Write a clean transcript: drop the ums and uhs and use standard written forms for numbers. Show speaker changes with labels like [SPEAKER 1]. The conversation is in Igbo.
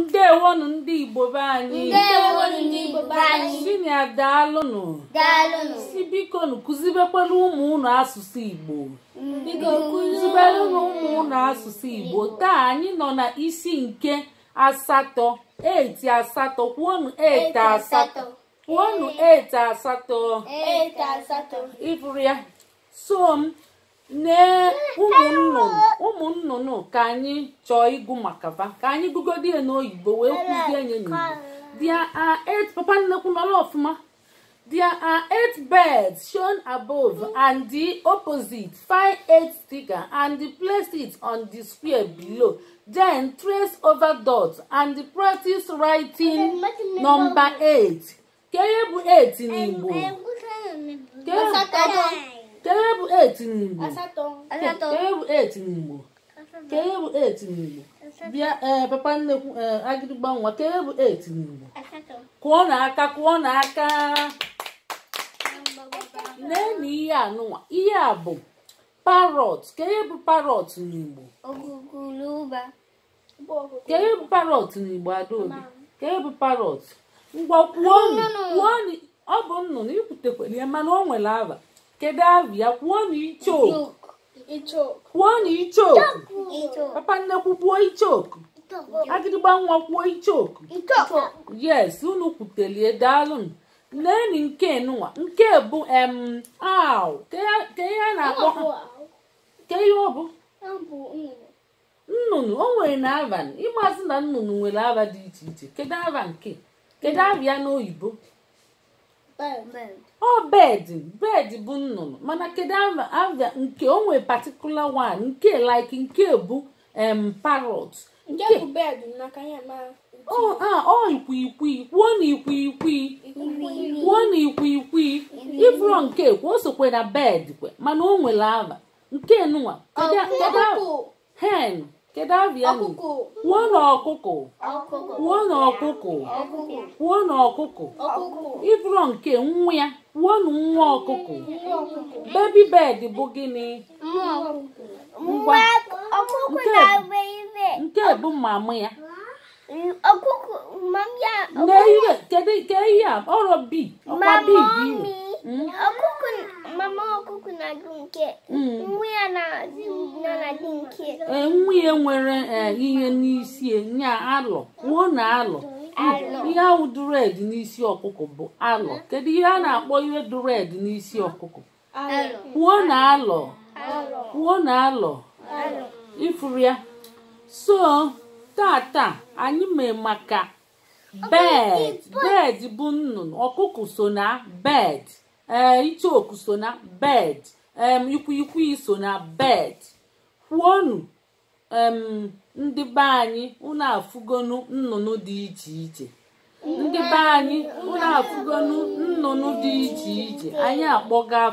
[SPEAKER 1] ndewonu ndị Igbo be anyị. Senior daalụnụ. Si biko nu kuzibekwala ụmụ unu asụsụ Igbo. Kuzibere ụmụ unu asụsụ Igbo. Taa anyị nọ na isi nke asatọ. 8 asatọ. Kwuonu 8 asatọ. Kwuonu 8 asatọ. Ifuru ya. So ne ụmụ nnụnụ ka anyị chọọ ịgụ maka fa ka anyị gụgodi ya n'oyibo wee kwuzie nye n'Igbo. There are 8 papa nnekwu n'ọla ọfụma. There are 8 birds shown above and the opposite. Find 8 sticker and place it on the square below. Then trace over dots and practice writing number 8. Keye bụ 8 n'Igbo. Keye bụ 8 n'Igbo. Keye bụ 8 n'Igbo. Keye bụ 8 n'Igbo. Bịa papa nnekwu agịrịgba nwa keye bụ 8 n'Igbo. Kụọ n'aka kụọ n'aka. Nene ihe anụnwa. Ihe a bụ parrot. Keye bụ parrot n'Igbo. Keye bụ parrot n'Igbo Adaobi. Keye bụ parrot. Ngwa kwuonu ọ bụ nnụnụ ikwutekwere ya mana o nwere aba. Kedu abụ ya? Kwuonu ichoku. Kwuonu ichoku. Papa nnekwu kwuo ichoku. Agịrịgba nwa kwuo ichoku. Yes, unu kwutelie daalụ. Neni nke nụnwa. Nke bụ owl. Ke ya na-akpọ. Ke ihe ọ bụ? Nnụnụ o nwere na ava. Ịmasị na nnụnụ nwere ava dị iche iche. Kedu ava nke? Kedu ava ya n'oyibo? Bird bụ nnụnụ mana kedu ava nke o nwere particular one nke like nke bụ parrot.
[SPEAKER 2] Nke bụ bird n'aka ya ma
[SPEAKER 1] ikwikwii. Kwuo na ikwikwii. Kwuo na ikwikwii. Ifuru nke kwuo sokwe na bird kwe mana o nwere ava. Nke nụnwa. Hen. Kedu ava ya nụ? Kwuo na ọkụkọ. Kwuo na ọkụkọ. Kwuo na ọkụkọ. Ifuru nke nwa ya. Kwuo na nwa ọkụkọ. Baby bird bụ gịnị? Ngwa. Nke bụ mama ya. Kedu ihe a? Ọrọ bi. Ọkwa bi bụ iwe.
[SPEAKER 2] Mama ọkụkọ na-agụ nke. Nwa ya na-adị nke.
[SPEAKER 1] Nwa ya nwere ihe n'isi nya alọ. Kwuo na alọ. Ihe ahụ dị red n'isi ọkụkọ bụ alọ. Kedu ihe a na-akpọ ihe dị red n'isi ọkụkọ? Kwuo na alọ. Kwuo na alọ. Ifuru ya. So tata anyị mee maka bird bụ nnụnụ. Ọkụkọ so na bird. Ichoku so na bird. Ikwikwii so na bird. Kwuonu ndị be anyị unu afụgonu nnụnụ dị iche iche. Ndị be anyị unu afụgonu nnụnụ dị iche iche. Anyị akpọga